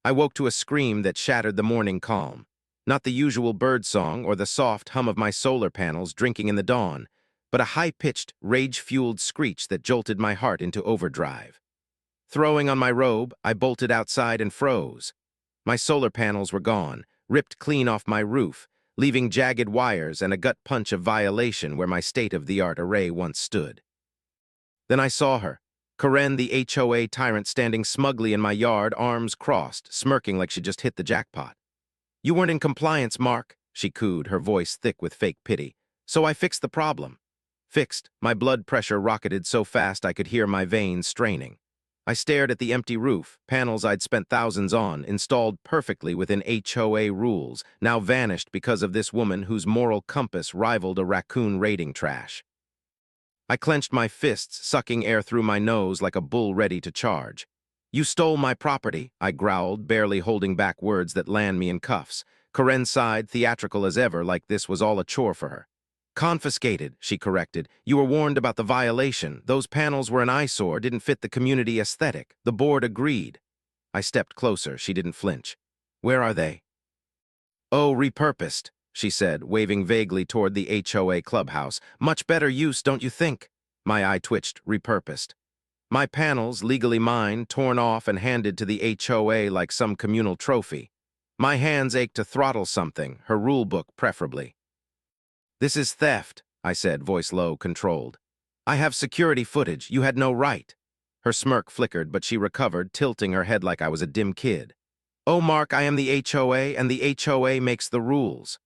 I woke to a scream that shattered the morning calm. Not the usual bird song or the soft hum of my solar panels drinking in the dawn, but a high-pitched, rage-fueled screech that jolted my heart into overdrive. Throwing on my robe, I bolted outside and froze. My solar panels were gone, ripped clean off my roof, leaving jagged wires and a gut punch of violation where my state-of-the-art array once stood. Then I saw her, Karen the HOA tyrant standing smugly in my yard, arms crossed, smirking like she just hit the jackpot. "You weren't in compliance, Mark," she cooed, her voice thick with fake pity. "So I fixed the problem." Fixed, my blood pressure rocketed so fast I could hear my veins straining. I stared at the empty roof, panels I'd spent thousands on, installed perfectly within HOA rules, now vanished because of this woman whose moral compass rivaled a raccoon raiding trash. I clenched my fists, sucking air through my nose like a bull ready to charge. "You stole my property," I growled, barely holding back words that land me in cuffs. Karen sighed, theatrical as ever, like this was all a chore for her. "Confiscated," she corrected. "You were warned about the violation. Those panels were an eyesore, didn't fit the community aesthetic. The board agreed." I stepped closer. She didn't flinch. "Where are they?" "Oh, repurposed," she said, waving vaguely toward the HOA clubhouse. "Much better use, don't you think?" My eye twitched. Repurposed. My panels, legally mine, torn off and handed to the HOA like some communal trophy. My hands ached to throttle something, her rule book preferably. "This is theft," I said, voice low, controlled. "I have security footage. You had no right." Her smirk flickered, but she recovered, tilting her head like I was a dim kid. "Oh, Mark, I am the HOA, and the HOA makes the rules."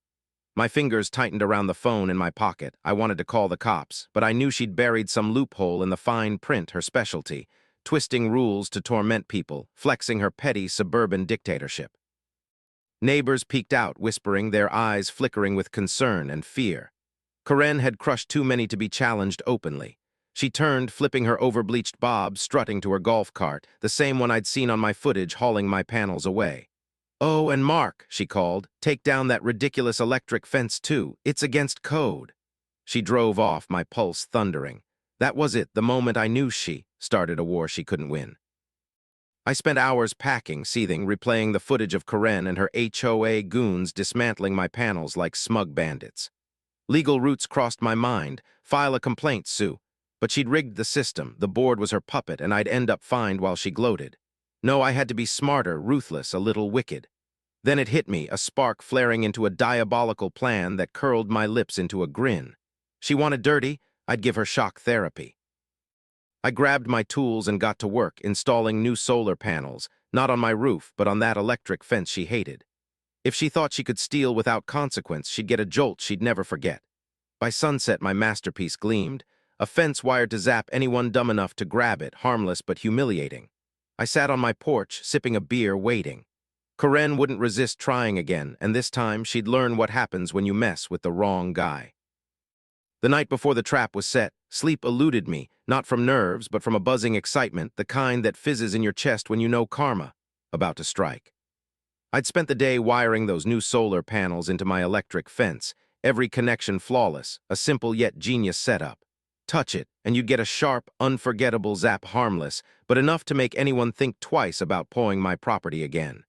My fingers tightened around the phone in my pocket. I wanted to call the cops, but I knew she'd buried some loophole in the fine print, her specialty, twisting rules to torment people, flexing her petty suburban dictatorship. Neighbors peeked out, whispering, their eyes flickering with concern and fear. Karen had crushed too many to be challenged openly. She turned, flipping her over-bleached bob, strutting to her golf cart, the same one I'd seen on my footage hauling my panels away. "Oh, and Mark," she called, "take down that ridiculous electric fence too. It's against code." She drove off, my pulse thundering. That was it, the moment I knew she started a war she couldn't win. I spent hours packing, seething, replaying the footage of Karen and her HOA goons dismantling my panels like smug bandits. Legal routes crossed my mind. File a complaint, Sue. But she'd rigged the system, the board was her puppet, and I'd end up fined while she gloated. No, I had to be smarter, ruthless, a little wicked. Then it hit me, a spark flaring into a diabolical plan that curled my lips into a grin. She wanted dirty, I'd give her shock therapy. I grabbed my tools and got to work, installing new solar panels, not on my roof, but on that electric fence she hated. If she thought she could steal without consequence, she'd get a jolt she'd never forget. By sunset, my masterpiece gleamed, a fence wired to zap anyone dumb enough to grab it, harmless but humiliating. I sat on my porch, sipping a beer, waiting. Karen wouldn't resist trying again, and this time she'd learn what happens when you mess with the wrong guy. The night before the trap was set, sleep eluded me, not from nerves, but from a buzzing excitement, the kind that fizzes in your chest when you know karma about to strike. I'd spent the day wiring those new solar panels into my electric fence, every connection flawless, a simple yet genius setup. Touch it, and you'd get a sharp, unforgettable zap, harmless, but enough to make anyone think twice about pawing my property again.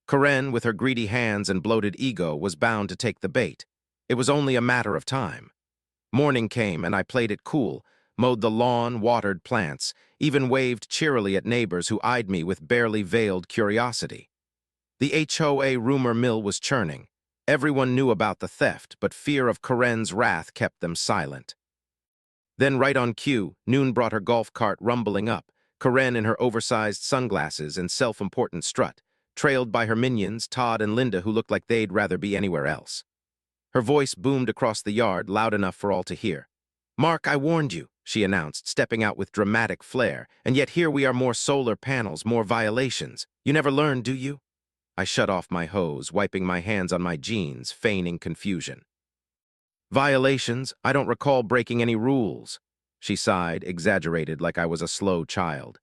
Karen, with her greedy hands and bloated ego, was bound to take the bait. It was only a matter of time. Morning came, and I played it cool, mowed the lawn, watered plants, even waved cheerily at neighbors who eyed me with barely veiled curiosity. The HOA rumor mill was churning. Everyone knew about the theft, but fear of Karen's wrath kept them silent. Then, right on cue, Noon brought her golf cart rumbling up, Karen in her oversized sunglasses and self-important strut, trailed by her minions, Todd and Linda, who looked like they'd rather be anywhere else. Her voice boomed across the yard, loud enough for all to hear. "Mark, I warned you," she announced, stepping out with dramatic flair, "and yet here we are, more solar panels, more violations. You never learn, do you?" I shut off my hose, wiping my hands on my jeans, feigning confusion. "Violations? I don't recall breaking any rules." She sighed, exaggerated, like I was a slow child.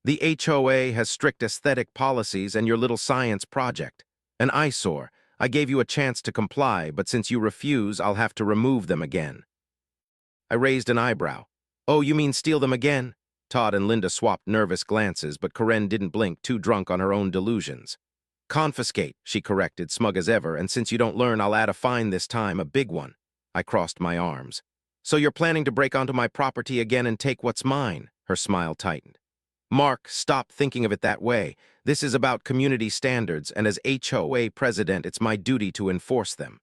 "The HOA has strict aesthetic policies, and your little science project. An eyesore. I gave you a chance to comply, but since you refuse, I'll have to remove them again." I raised an eyebrow. "Oh, you mean steal them again?" Todd and Linda swapped nervous glances, but Karen didn't blink, too drunk on her own delusions. Confiscate, she corrected, smug as ever, and since you don't learn, I'll add a fine this time, a big one. I crossed my arms. So you're planning to break onto my property again and take what's mine? Her smile tightened. Mark, stop thinking of it that way. This is about community standards, and as HOA president, it's my duty to enforce them.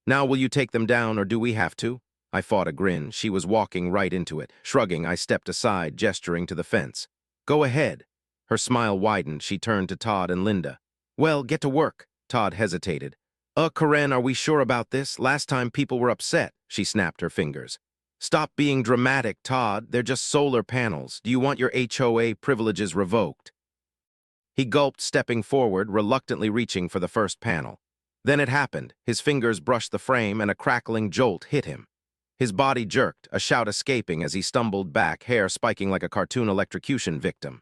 Now will you take them down, or do we have to? I fought a grin. She was walking right into it. Shrugging, I stepped aside, gesturing to the fence. Go ahead. Her smile widened. She turned to Todd and Linda. Well, get to work. Todd hesitated. Karen, are we sure about this? Last time people were upset. She snapped her fingers. Stop being dramatic, Todd. They're just solar panels. Do you want your HOA privileges revoked? He gulped, stepping forward, reluctantly reaching for the first panel. Then it happened. His fingers brushed the frame and a crackling jolt hit him. His body jerked, a shout escaping as he stumbled back, hair spiking like a cartoon electrocution victim.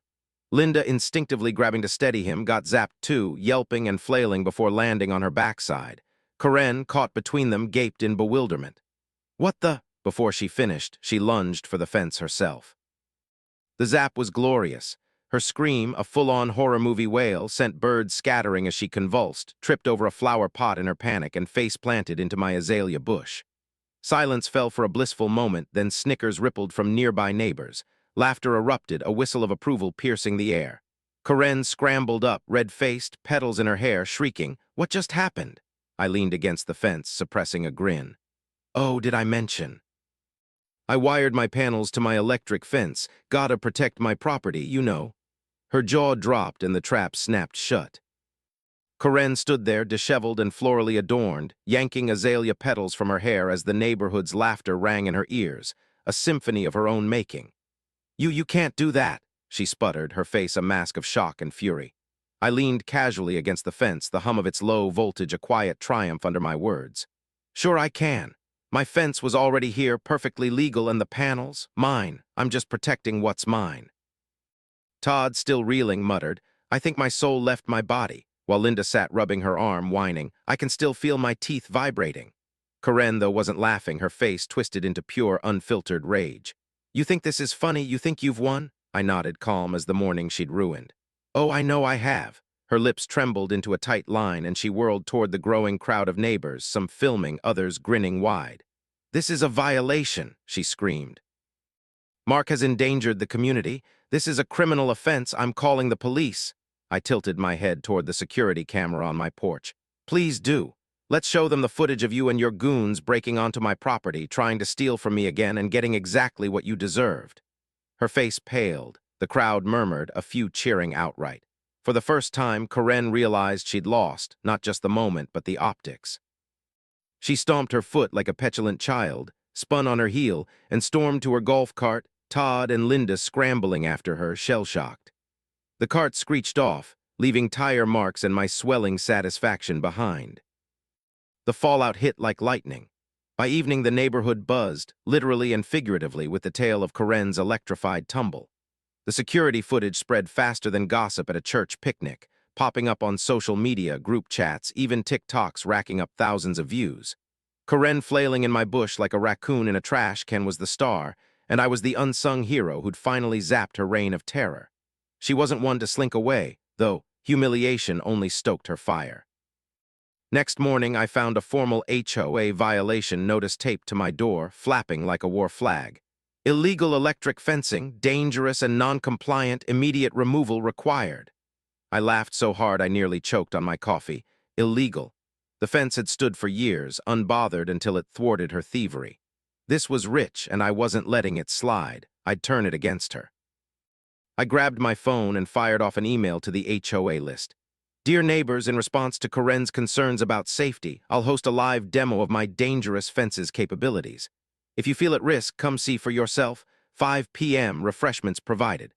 Linda, instinctively grabbing to steady him, got zapped too, yelping and flailing before landing on her backside. Karen, caught between them, gaped in bewilderment. What the? Before she finished, she lunged for the fence herself. The zap was glorious. Her scream, a full-on horror movie wail, sent birds scattering as she convulsed, tripped over a flower pot in her panic, and face-planted into my azalea bush. Silence fell for a blissful moment, then snickers rippled from nearby neighbors. Laughter erupted, a whistle of approval piercing the air. Karen scrambled up, red-faced, petals in her hair, shrieking, "What just happened?" I leaned against the fence, suppressing a grin. Oh, did I mention? I wired my panels to my electric fence. Gotta protect my property, you know. Her jaw dropped and the trap snapped shut. Karen stood there, disheveled and florally adorned, yanking azalea petals from her hair as the neighborhood's laughter rang in her ears, a symphony of her own making. You can't do that," she sputtered, her face a mask of shock and fury. I leaned casually against the fence, the hum of its low voltage a quiet triumph under my words. Sure I can. My fence was already here, perfectly legal, and the panels, mine. I'm just protecting what's mine. Todd, still reeling, muttered, I think my soul left my body, while Linda sat rubbing her arm, whining, I can still feel my teeth vibrating. Karen, though, wasn't laughing, her face twisted into pure, unfiltered rage. You think this is funny? You think you've won? I nodded, calm as the morning she'd ruined. Oh, I know I have. Her lips trembled into a tight line, and she whirled toward the growing crowd of neighbors, some filming, others grinning wide. This is a violation, she screamed. Mark has endangered the community. This is a criminal offense. I'm calling the police. I tilted my head toward the security camera on my porch. Please do. Let's show them the footage of you and your goons breaking onto my property, trying to steal from me again and getting exactly what you deserved. Her face paled. The crowd murmured, a few cheering outright. For the first time, Karen realized she'd lost, not just the moment, but the optics. She stomped her foot like a petulant child, spun on her heel, and stormed to her golf cart, Todd and Linda scrambling after her, shell-shocked. The cart screeched off, leaving tire marks and my swelling satisfaction behind. The fallout hit like lightning. By evening, the neighborhood buzzed, literally and figuratively, with the tale of Karen's electrified tumble. The security footage spread faster than gossip at a church picnic, popping up on social media, group chats, even TikToks racking up thousands of views. Karen flailing in my bush like a raccoon in a trash can was the star, and I was the unsung hero who'd finally zapped her reign of terror. She wasn't one to slink away, though humiliation only stoked her fire. Next morning, I found a formal HOA violation notice taped to my door, flapping like a war flag. Illegal electric fencing, dangerous and non-compliant, immediate removal required. I laughed so hard I nearly choked on my coffee. Illegal. The fence had stood for years, unbothered until it thwarted her thievery. This was rich, and I wasn't letting it slide. I'd turn it against her. I grabbed my phone and fired off an email to the HOA list. Dear neighbors, in response to Karen's concerns about safety, I'll host a live demo of my dangerous fences capabilities. If you feel at risk, come see for yourself. 5 p.m. refreshments provided.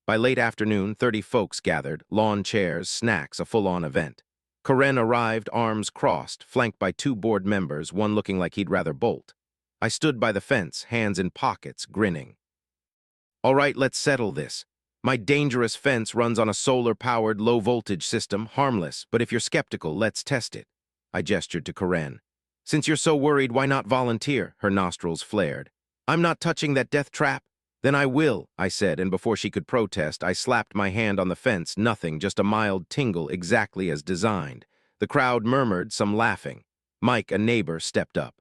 By late afternoon, 30 folks gathered, lawn chairs, snacks, a full-on event. Karen arrived, arms crossed, flanked by 2 board members, one looking like he'd rather bolt. I stood by the fence, hands in pockets, grinning. All right, let's settle this. My dangerous fence runs on a solar-powered, low-voltage system, harmless, but if you're skeptical, let's test it. I gestured to Karen. Since you're so worried, why not volunteer? Her nostrils flared. I'm not touching that death trap. Then I will, I said, and before she could protest, I slapped my hand on the fence. Nothing, just a mild tingle, exactly as designed. The crowd murmured, some laughing. Mike, a neighbor, stepped up.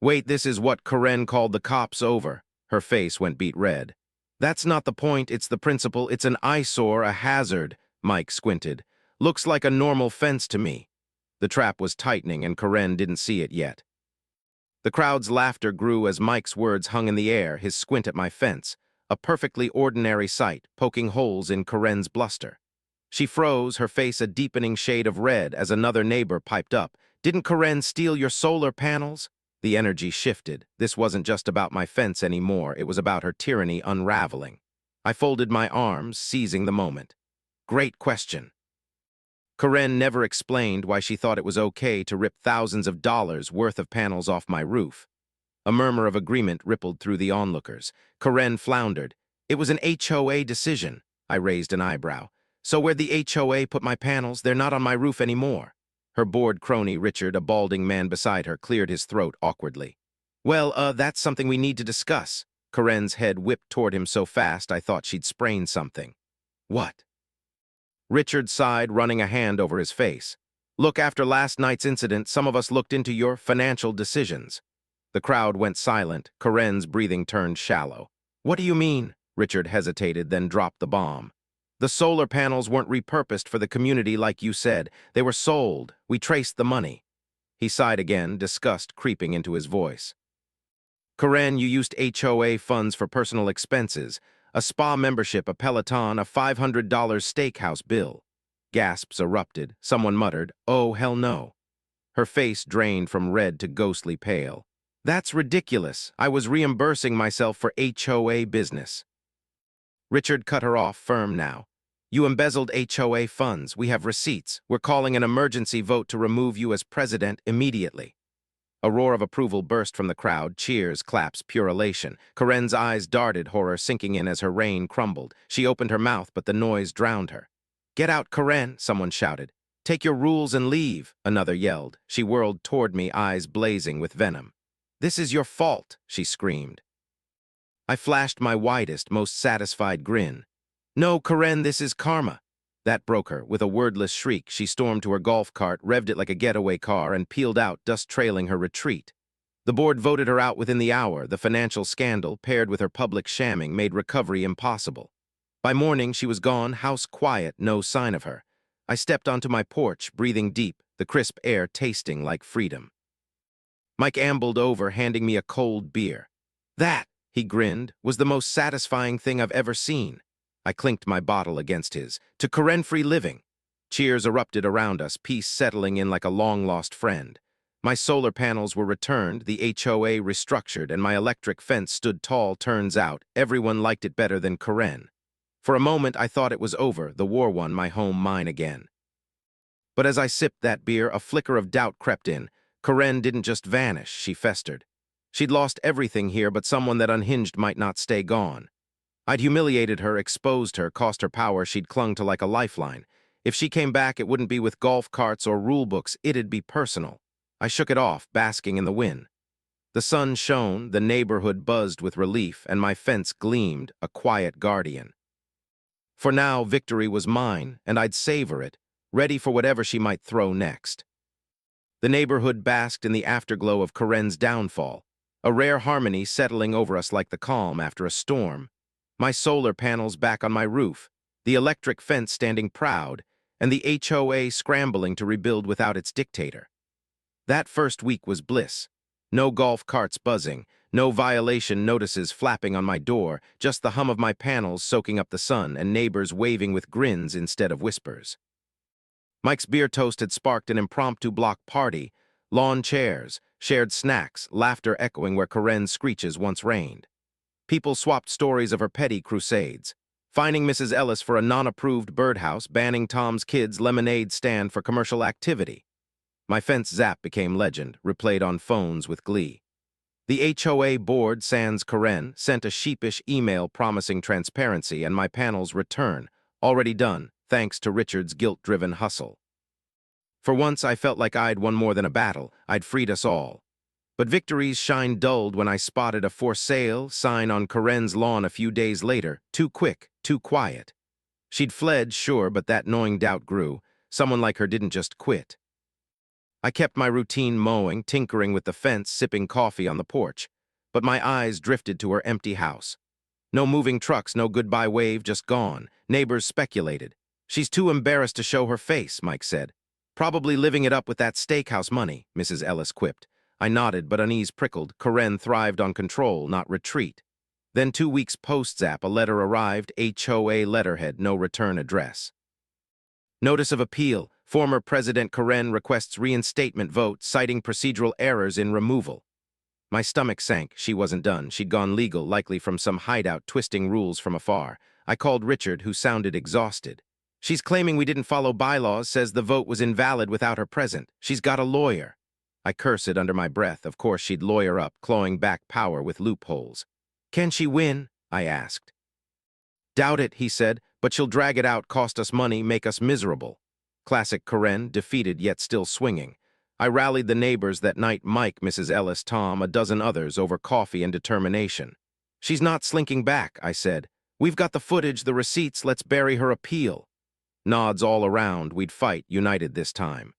Wait, this is what Karen called the cops over. Her face went beet red. That's not the point, it's the principle. It's an eyesore, a hazard. Mike squinted. Looks like a normal fence to me. The trap was tightening, and Karen didn't see it yet. The crowd's laughter grew as Mike's words hung in the air, his squint at my fence. A perfectly ordinary sight, poking holes in Karen's bluster. She froze, her face a deepening shade of red, as another neighbor piped up. Didn't Karen steal your solar panels? The energy shifted. This wasn't just about my fence anymore, it was about her tyranny unraveling. I folded my arms, seizing the moment. Great question. Karen never explained why she thought it was okay to rip thousands of dollars worth of panels off my roof. A murmur of agreement rippled through the onlookers. Karen floundered. It was an HOA decision. I raised an eyebrow. So where'd the HOA put my panels? They're not on my roof anymore. Her bored crony, Richard, a balding man beside her, cleared his throat awkwardly. Well, that's something we need to discuss. Karen's head whipped toward him so fast I thought she'd sprained something. What? Richard sighed, running a hand over his face. Look, after last night's incident, some of us looked into your financial decisions. The crowd went silent. Karen's breathing turned shallow. What do you mean? Richard hesitated, then dropped the bomb. The solar panels weren't repurposed for the community like you said. They were sold. We traced the money. He sighed again, disgust creeping into his voice. Karen, you used HOA funds for personal expenses. A spa membership, a Peloton, a $500 steakhouse bill. Gasps erupted. Someone muttered, "Oh, hell no." Her face drained from red to ghostly pale. That's ridiculous. I was reimbursing myself for HOA business. Richard cut her off, firm now. You embezzled HOA funds. We have receipts. We're calling an emergency vote to remove you as president immediately. A roar of approval burst from the crowd, cheers, claps, pure elation. Karen's eyes darted, horror sinking in as her reign crumbled. She opened her mouth, but the noise drowned her. Get out, Karen, someone shouted. Take your rules and leave, another yelled. She whirled toward me, eyes blazing with venom. This is your fault, she screamed. I flashed my widest, most satisfied grin. No, Karen, this is karma. That broke her. With a wordless shriek, she stormed to her golf cart, revved it like a getaway car, and peeled out, dust trailing her retreat. The board voted her out within the hour. The financial scandal, paired with her public shamming, made recovery impossible. By morning, she was gone, house quiet, no sign of her. I stepped onto my porch, breathing deep, the crisp air tasting like freedom. Mike ambled over, handing me a cold beer. That, he grinned, was the most satisfying thing I've ever seen. I clinked my bottle against his. To Karen-free living. Cheers erupted around us, peace settling in like a long-lost friend. My solar panels were returned, the HOA restructured, and my electric fence stood tall. Turns out, everyone liked it better than Karen. For a moment, I thought it was over, the war won, my home mine again. But as I sipped that beer, a flicker of doubt crept in. Karen didn't just vanish, she festered. She'd lost everything here, but someone that unhinged might not stay gone. I'd humiliated her, exposed her, cost her power she'd clung to like a lifeline. If she came back, it wouldn't be with golf carts or rule books, it'd be personal. I shook it off, basking in the wind. The sun shone, the neighborhood buzzed with relief, and my fence gleamed, a quiet guardian. For now, victory was mine, and I'd savor it, ready for whatever she might throw next. The neighborhood basked in the afterglow of Karen's downfall, a rare harmony settling over us like the calm after a storm. My solar panels back on my roof, the electric fence standing proud, and the HOA scrambling to rebuild without its dictator. That first week was bliss. No golf carts buzzing, no violation notices flapping on my door, just the hum of my panels soaking up the sun and neighbors waving with grins instead of whispers. Mike's beer toast had sparked an impromptu block party, lawn chairs, shared snacks, laughter echoing where Karen's screeches once reigned. People swapped stories of her petty crusades, fining Mrs. Ellis for a non-approved birdhouse, banning Tom's kids' lemonade stand for commercial activity. My fence zap became legend, replayed on phones with glee. The HOA board, sans Karen, sent a sheepish email promising transparency and my panel's return, already done, thanks to Richard's guilt-driven hustle. For once, I felt like I'd won more than a battle. I'd freed us all. But Victory's shine dulled when I spotted a for sale sign on Karen's lawn a few days later. Too quick, too quiet. She'd fled, sure, but that gnawing doubt grew. Someone like her didn't just quit. I kept my routine mowing, tinkering with the fence, sipping coffee on the porch. But my eyes drifted to her empty house. No moving trucks, no goodbye wave, just gone. Neighbors speculated. She's too embarrassed to show her face, Mike said. Probably living it up with that steakhouse money, Mrs. Ellis quipped. I nodded, but unease prickled. Karen thrived on control, not retreat. Then 2 weeks post-zap, a letter arrived, HOA letterhead, no return address. Notice of appeal. Former President Karen requests reinstatement vote, citing procedural errors in removal. My stomach sank. She wasn't done. She'd gone legal, likely from some hideout twisting rules from afar. I called Richard, who sounded exhausted. She's claiming we didn't follow bylaws, says the vote was invalid without her present. She's got a lawyer. I cursed under my breath. Of course she'd lawyer up, clawing back power with loopholes. Can she win? I asked. Doubt it, he said, but she'll drag it out, cost us money, make us miserable. Classic Karen, defeated yet still swinging. I rallied the neighbors that night, Mike, Mrs. Ellis, Tom, a dozen others, over coffee and determination. She's not slinking back, I said. We've got the footage, the receipts, let's bury her appeal. Nods all around, we'd fight, united this time.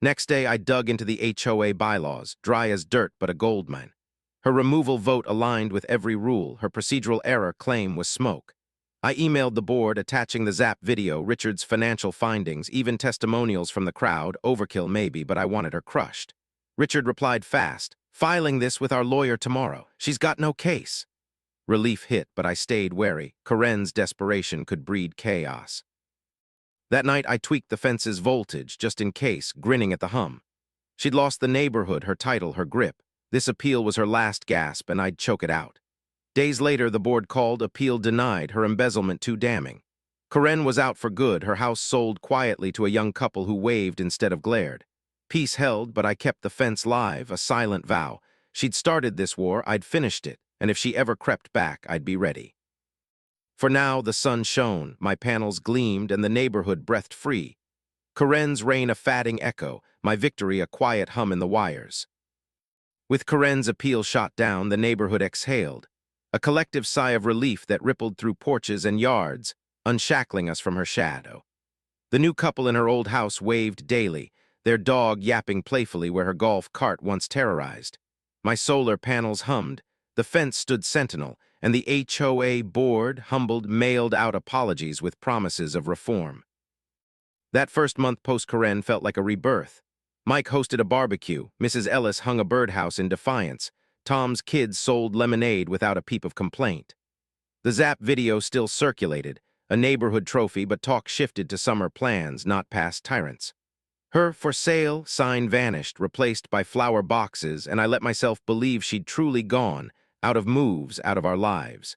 Next day, I dug into the HOA bylaws, dry as dirt but a goldmine. Her removal vote aligned with every rule. Her procedural error claim was smoke. I emailed the board, attaching the Zap video, Richard's financial findings, even testimonials from the crowd. Overkill maybe, but I wanted her crushed. Richard replied fast, filing this with our lawyer tomorrow. She's got no case. Relief hit, but I stayed wary. Karen's desperation could breed chaos. That night, I tweaked the fence's voltage, just in case, grinning at the hum. She'd lost the neighborhood, her title, her grip. This appeal was her last gasp, and I'd choke it out. Days later, the board called, appeal denied, her embezzlement too damning. Karen was out for good, her house sold quietly to a young couple who waved instead of glared. Peace held, but I kept the fence live, a silent vow. She'd started this war, I'd finished it, and if she ever crept back, I'd be ready. For now, the sun shone, my panels gleamed, and the neighborhood breathed free. Karen's reign a fatting echo, my victory a quiet hum in the wires. With Karen's appeal shot down, the neighborhood exhaled, a collective sigh of relief that rippled through porches and yards, unshackling us from her shadow. The new couple in her old house waved daily, their dog yapping playfully where her golf cart once terrorized. My solar panels hummed, the fence stood sentinel, and the HOA board, humbled, mailed out apologies with promises of reform. That first month post-Karen felt like a rebirth. Mike hosted a barbecue, Mrs. Ellis hung a birdhouse in defiance, Tom's kids sold lemonade without a peep of complaint. The Zap video still circulated, a neighborhood trophy, but talk shifted to summer plans, not past tyrants. Her for sale sign vanished, replaced by flower boxes, and I let myself believe she'd truly gone, out of moves, out of our lives.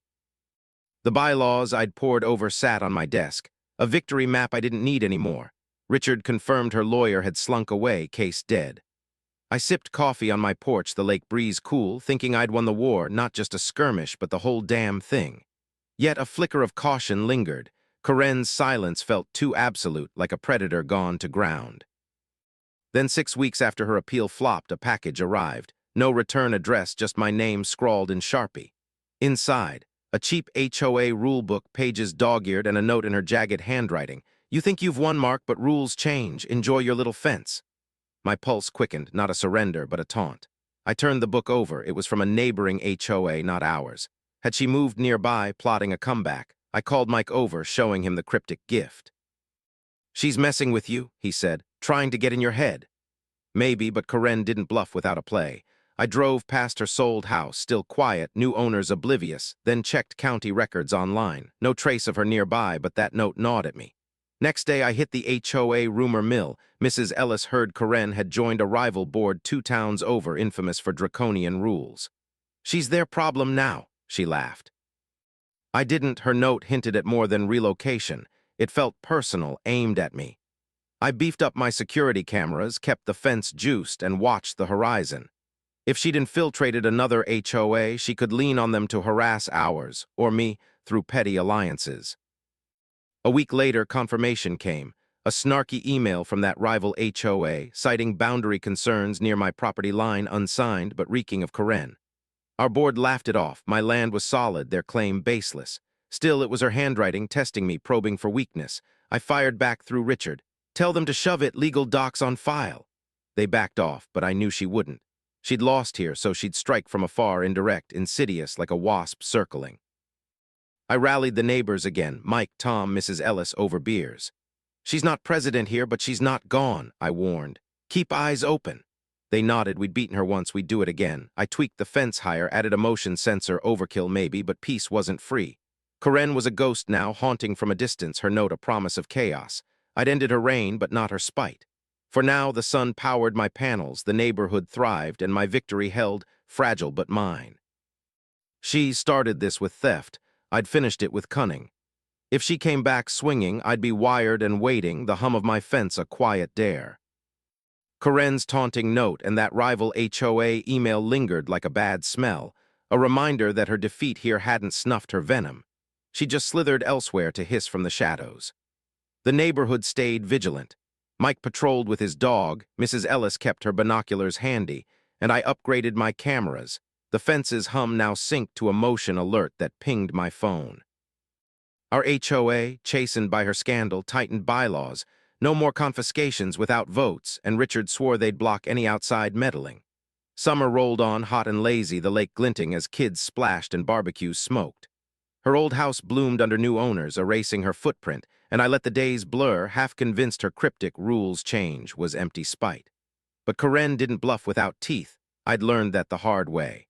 The bylaws I'd pored over sat on my desk, a victory map I didn't need anymore. Richard confirmed her lawyer had slunk away, case dead. I sipped coffee on my porch, the lake breeze cool, thinking I'd won the war, not just a skirmish, but the whole damn thing. Yet a flicker of caution lingered. Karen's silence felt too absolute, like a predator gone to ground. Then 6 weeks after her appeal flopped, a package arrived. No return address, just my name scrawled in Sharpie. Inside, a cheap HOA rulebook, pages dog-eared, and a note in her jagged handwriting. You think you've won, Mark, but rules change. Enjoy your little fence. My pulse quickened, not a surrender, but a taunt. I turned the book over. It was from a neighboring HOA, not ours. Had she moved nearby, plotting a comeback? I called Mike over, showing him the cryptic gift. She's messing with you, he said, trying to get in your head. Maybe, but Karen didn't bluff without a play. I drove past her sold house, still quiet, new owners oblivious, then checked county records online. No trace of her nearby, but that note gnawed at me. Next day, I hit the HOA rumor mill. Mrs. Ellis heard Karen had joined a rival board 2 towns over, infamous for draconian rules. She's their problem now, she laughed. I didn't. Her note hinted at more than relocation. It felt personal, aimed at me. I beefed up my security cameras, kept the fence juiced, and watched the horizon. If she'd infiltrated another HOA, she could lean on them to harass ours, or me, through petty alliances. A week later, confirmation came. A snarky email from that rival HOA citing boundary concerns near my property line, unsigned but reeking of Karen. Our board laughed it off. My land was solid, their claim baseless. Still, it was her handwriting testing me, probing for weakness. I fired back through Richard. Tell them to shove it, legal docs on file. They backed off, but I knew she wouldn't. She'd lost here, so she'd strike from afar, indirect, insidious, like a wasp circling. I rallied the neighbors again, Mike, Tom, Mrs. Ellis, over beers. She's not president here, but she's not gone, I warned. Keep eyes open. They nodded. We'd beaten her once, we'd do it again. I tweaked the fence higher, added a motion sensor, overkill maybe, but peace wasn't free. Karen was a ghost now, haunting from a distance, her note a promise of chaos. I'd ended her reign, but not her spite. For now, the sun powered my panels, the neighborhood thrived, and my victory held, fragile but mine. She started this with theft. I'd finished it with cunning. If she came back swinging, I'd be wired and waiting, the hum of my fence a quiet dare. Karen's taunting note and that rival HOA email lingered like a bad smell, a reminder that her defeat here hadn't snuffed her venom. She just slithered elsewhere to hiss from the shadows. The neighborhood stayed vigilant. Mike patrolled with his dog, Mrs. Ellis kept her binoculars handy, and I upgraded my cameras. The fence's hum now synced to a motion alert that pinged my phone. Our HOA, chastened by her scandal, tightened bylaws. No more confiscations without votes, and Richard swore they'd block any outside meddling. Summer rolled on, hot and lazy, the lake glinting as kids splashed and barbecues smoked. Her old house bloomed under new owners, erasing her footprint, and I let the days blur, half convinced her cryptic rules change was empty spite. But Karen didn't bluff without teeth. I'd learned that the hard way.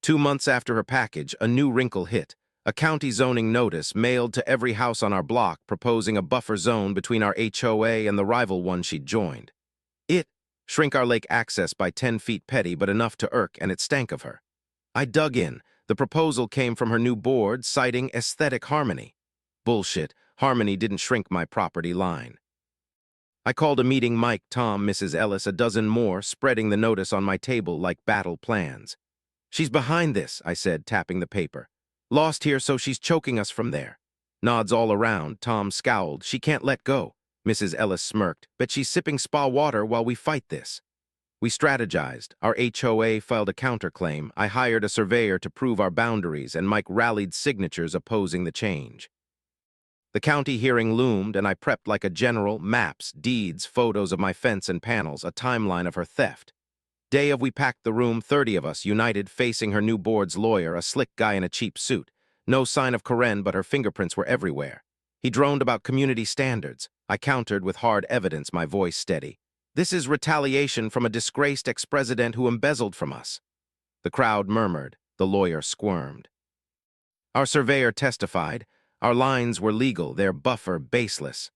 2 months after her package, a new wrinkle hit. A county zoning notice mailed to every house on our block proposing a buffer zone between our HOA and the rival one she'd joined. Shrink our lake access by 10 feet petty, but enough to irk, and it stank of her. I dug in. The proposal came from her new board, citing aesthetic harmony. Bullshit. Harmony didn't shrink my property line. I called a meeting Mike, Tom, Mrs. Ellis, a dozen more, spreading the notice on my table like battle plans. She's behind this, I said, tapping the paper. Lost here, so she's choking us from there. Nods all around. Tom scowled. She can't let go. Mrs. Ellis smirked. Bet she's sipping spa water while we fight this. We strategized. Our HOA filed a counterclaim. I hired a surveyor to prove our boundaries, and Mike rallied signatures opposing the change. The county hearing loomed, and I prepped like a general, maps, deeds, photos of my fence and panels, a timeline of her theft. Day of we packed the room, 30 of us, united, facing her new board's lawyer, a slick guy in a cheap suit. No sign of Karen, but her fingerprints were everywhere. He droned about community standards. I countered with hard evidence, my voice steady. This is retaliation from a disgraced ex-president who embezzled from us. The crowd murmured. The lawyer squirmed. Our surveyor testified. Our lines were legal, their buffer baseless.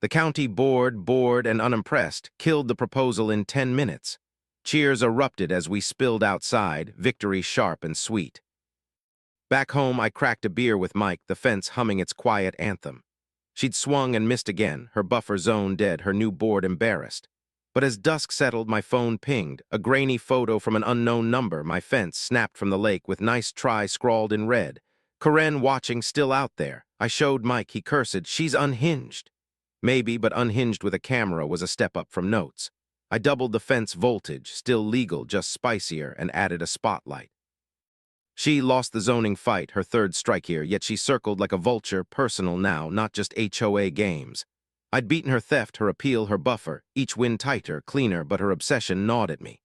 The county bored and unimpressed, killed the proposal in 10 minutes. Cheers erupted as we spilled outside, victory sharp and sweet. Back home, I cracked a beer with Mike, the fence humming its quiet anthem. She'd swung and missed again, her buffer zone dead, her new board embarrassed. But as dusk settled, my phone pinged, a grainy photo from an unknown number, my fence snapped from the lake with nice try scrawled in red. Karen watching, still out there. I showed Mike, he cursed, she's unhinged. Maybe, but unhinged with a camera was a step up from notes. I doubled the fence voltage, still legal, just spicier, and added a spotlight. She lost the zoning fight, her third strike here, yet she circled like a vulture, personal now, not just HOA games. I'd beaten her theft, her appeal, her buffer, each win tighter, cleaner, but her obsession gnawed at me.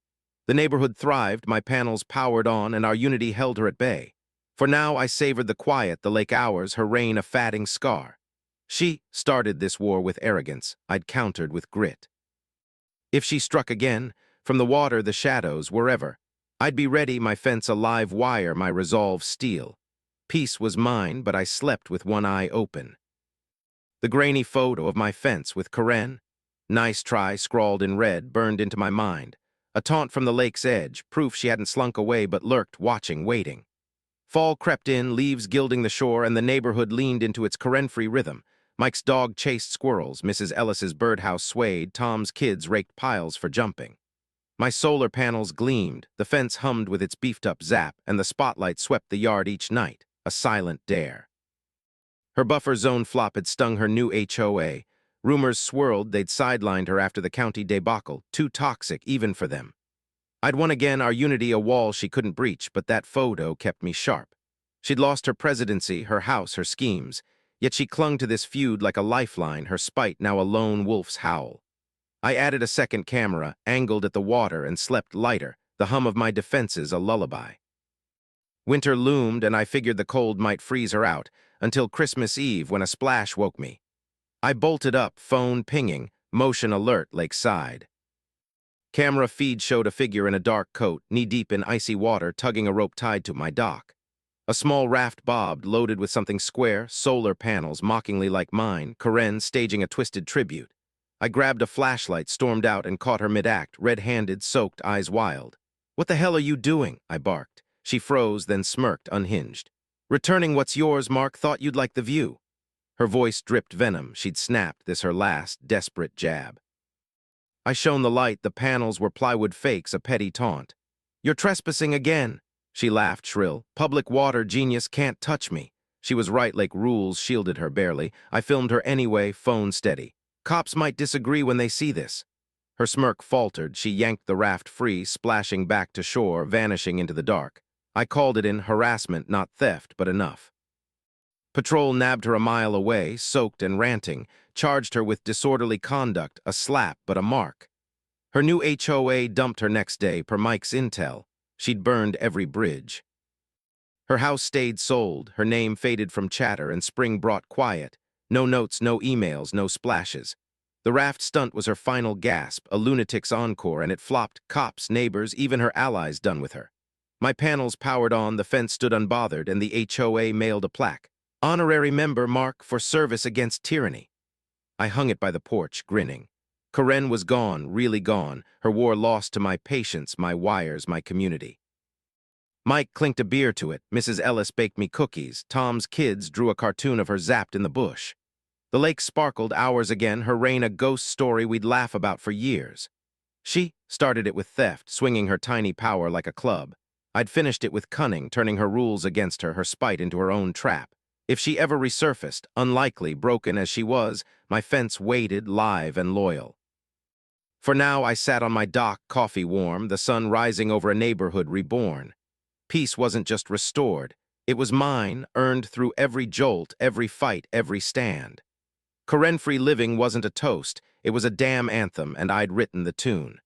The neighborhood thrived, my panels powered on, and our unity held her at bay. For now I savored the quiet, the lake hours, her reign a fatting scar. She started this war with arrogance, I'd countered with grit. If she struck again, from the water, the shadows, wherever, I'd be ready, my fence a live wire, my resolve steel. Peace was mine, but I slept with one eye open. The grainy photo of my fence with Karen, nice try, scrawled in red, burned into my mind. A taunt from the lake's edge, proof she hadn't slunk away but lurked, watching, waiting. Fall crept in, leaves gilding the shore, and the neighborhood leaned into its Karen-free rhythm. Mike's dog chased squirrels, Mrs. Ellis's birdhouse swayed, Tom's kids raked piles for jumping. My solar panels gleamed, the fence hummed with its beefed-up zap, and the spotlight swept the yard each night, a silent dare. Her buffer zone flop had stung her new HOA, Rumors swirled they'd sidelined her after the county debacle, too toxic even for them. I'd won again our unity, a wall she couldn't breach, but that photo kept me sharp. She'd lost her presidency, her house, her schemes, yet she clung to this feud like a lifeline, her spite now a lone wolf's howl. I added a second camera, angled at the water, and slept lighter, the hum of my defenses a lullaby. Winter loomed, and I figured the cold might freeze her out, until Christmas Eve when a splash woke me. I bolted up, phone pinging, motion alert lakeside. Camera feed showed a figure in a dark coat, knee-deep in icy water, tugging a rope tied to my dock. A small raft bobbed, loaded with something square, solar panels mockingly like mine, Karen staging a twisted tribute. I grabbed a flashlight, stormed out, and caught her mid-act, red-handed, soaked, eyes wild. "What the hell are you doing?" I barked. She froze, then smirked, unhinged. "Returning what's yours, Mark. Thought you'd like the view." Her voice dripped venom. She'd snapped, this her last, desperate jab. I shone the light. The panels were plywood fakes, a petty taunt. "You're trespassing again." She laughed shrill. "Public water, genius, can't touch me." She was right, like rules shielded her barely. I filmed her anyway, phone steady. "Cops might disagree when they see this." Her smirk faltered. She yanked the raft free, splashing back to shore, vanishing into the dark. I called it in harassment, not theft, but enough. Patrol nabbed her a mile away, soaked and ranting, charged her with disorderly conduct, a slap but a mark. Her new HOA dumped her next day, per Mike's intel. She'd burned every bridge. Her house stayed sold, her name faded from chatter, and spring brought quiet. No notes, no emails, no splashes. The raft stunt was her final gasp, a lunatic's encore, and it flopped. Cops, neighbors, even her allies done with her. My panels powered on, the fence stood unbothered, and the HOA mailed a plaque. "Honorary member, Mark, for service against tyranny." I hung it by the porch, grinning. Karen was gone, really gone, her war lost to my patience, my wires, my community. Mike clinked a beer to it, Mrs. Ellis baked me cookies, Tom's kids drew a cartoon of her zapped in the bush. The lake sparkled, hours again, her reign a ghost story we'd laugh about for years. She started it with theft, swinging her tiny power like a club. I'd finished it with cunning, turning her rules against her, her spite into her own trap. If she ever resurfaced, unlikely, broken as she was, my fence waited, live and loyal. For now, I sat on my dock, coffee warm, the sun rising over a neighborhood reborn. Peace wasn't just restored. It was mine, earned through every jolt, every fight, every stand. Karen-free living wasn't a toast. It was a damn anthem, and I'd written the tune.